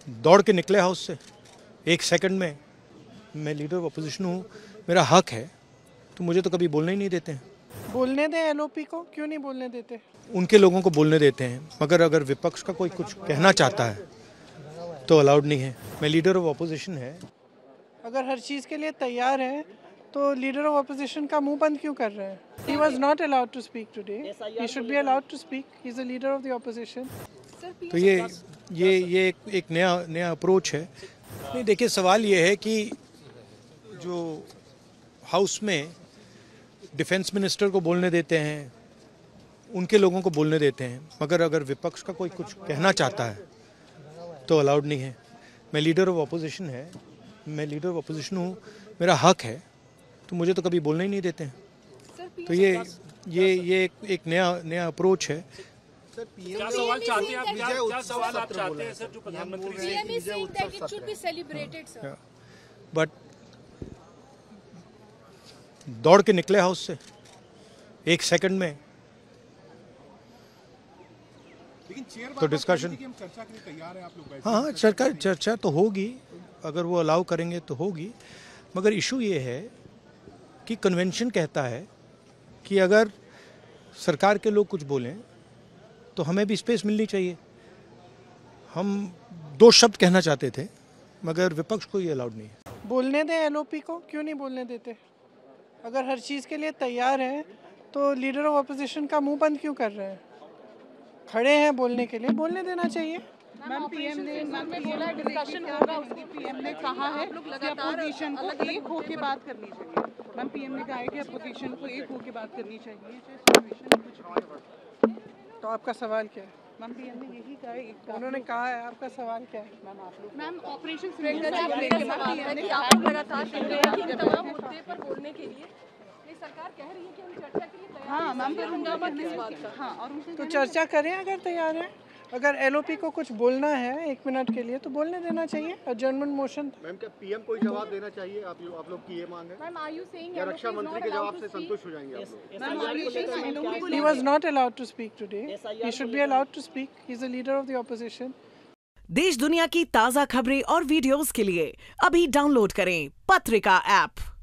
दौड़ के निकले हाउस से 1 सेकंड में। मैं लीडर ऑफ अपोजिशन हूँ, मेरा हक है, तो मुझे तो कभी बोलने ही नहीं देते हैं। बोलने दें एलओपी को, क्यों नहीं बोलने देते? उनके लोगों को बोलने देते हैं, मगर अगर विपक्ष का कोई कुछ कहना चाहता है तो अलाउड नहीं है। मैं लीडर ऑफ अपोजिशन है। अगर हर चीज़ के लिए तैयार है तो लीडर ऑफ अपोजिशन का मुंह बंद क्यों कर रहे हैं? He was not allowed to speak today. He should be allowed to speak. He's the leader of the opposition. तो ये एक नया अप्रोच है। नहीं, देखिए, सवाल ये है कि जो हाउस में डिफेंस मिनिस्टर को बोलने देते हैं, उनके लोगों को बोलने देते हैं, मगर अगर विपक्ष का कोई कुछ कहना चाहता है तो अलाउड नहीं है। मैं लीडर ऑफ अपोजिशन है, मैं लीडर ऑफ अपोजिशन हूँ, मेरा हक है, तो मुझे तो कभी बोलने ही नहीं देते हैं। तो ये एक नया अप्रोच है। क्या सवाल चाहते हैं आप? क्या सवाल आप चाहते हैं सर, जो प्रधानमंत्री से? बट दौड़ के निकले हाउस से 1 सेकंड में, तो डिस्कशन। हाँ, चर्चा तो होगी, अगर वो अलाउ करेंगे तो होगी, मगर इशू ये है कि कन्वेंशन कहता है कि अगर सरकार के लोग कुछ बोलें तो हमें भी स्पेस मिलनी चाहिए। हम 2 शब्द कहना चाहते थे, मगर विपक्ष को ये अलाउड नहीं है। बोलने दें एलओपी को, क्यों नहीं बोलने देते? अगर हर चीज़ के लिए तैयार है तो लीडर ऑफ अपोजिशन का मुंह बंद क्यों कर रहे हैं? खड़े हैं बोलने के लिए, बोलने देना चाहिए। मैम पीएम ने बोला डिस्कशन होगा, उसकी पीएम ने कहा है कि अपोजिशन को एक होके बात करनी चाहिए। मैम पीएम ने कहा है कि अपोजिशन को एक होके बात करनी चाहिए, चाहे सिचुएशन कुछ। तो आपका सवाल क्या है? मैम पीएम ने यही कहा है, उन्होंने कहा है, आपका सवाल क्या है? मैम आप लोग मैम ऑपरेशन पर बोलने के लिए सरकार कह रही है कि हम चर्चा के लिए तैयार। हाँ मैम, फिर हंगामा किस बात का? हाँ, और तो चर्चा करें अगर तैयार है। अगर एलओपी को कुछ बोलना है 1 मिनट के लिए तो बोलने देना चाहिए। Adjournment motion. मैम, क्या पीएम को जवाब देना चाहिए? आप लोग की ये मांग है? मैम, आर यू सेइंग या रक्षा मंत्री के जवाब से संतुष्ट हो जाएंगे आप लोग? He was not allowed to speak today. He should be allowed to speak. He's the leader of the opposition. देश दुनिया की ताज़ा खबरें और वीडियोस के लिए अभी डाउनलोड करें पत्रिका ऐप।